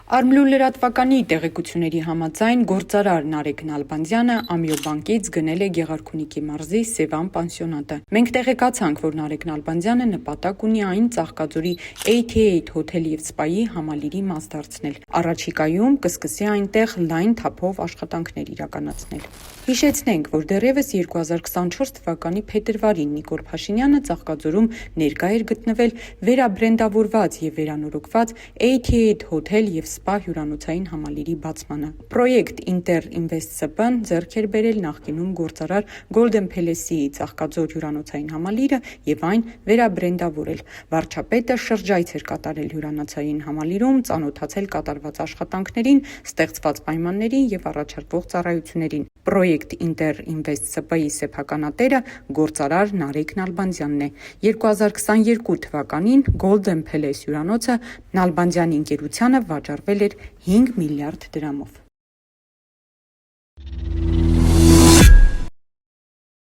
Արմլու լրատվականի տեղեկությունների համաձայն գործարար Նարեկ Նալբանդյանը Ամիոբանկից գնել է Գեղարքունիքի մարզի Սևան պանսիոնատը։ Մենք տեղեկացանք, որ Նարեկ Նալբանդյանը նպատակ ունի այն Ծաղկաձորի 88 հոթել եւ սպայի համալիրի մաս դարձնել։ Առաջիկայում կսկսի այնտեղ լայն թափով աշխատանքներ իրականացնել։ Հիշեցնենք, որ դեռևս 2024 թվականի փետրվարին Նիկոլ Փաշինյանը Ծաղկաձորում ներկա էր գտնվել վերաբրենդավորված եւ վերանորոգված 88 հոթել եւ սպա հյուրանոցային համալիրի բացմանը։ Պրոյեկտ Ինտեր Ինվեստ ՍՊ-ն ձեռք էր բերել նախկինում գործարար Golden Palace-ի Ծաղկաձոր հյուրանոցային համալիրը եւ այն վերաբրենդավորել։ Վարչապետը շրջայց էր կատարել հյուրանոցային համալիրում, ծանոթացել կատարված աշխատանքներին, ստեղծված պայմաններին եւ առաջարկվող ծառայություններին։ Պրոյեկտ Ինտեր Ինվեստ ՍՊ-ի սեփականատերը գործարար Նարեկ Նալբանդյանն է։ 2022 թվականին Golden Palace հյուրանոցը Նալբանդյանի ընկերությանը վաճառվել էր 5 միլիարդ դրամով։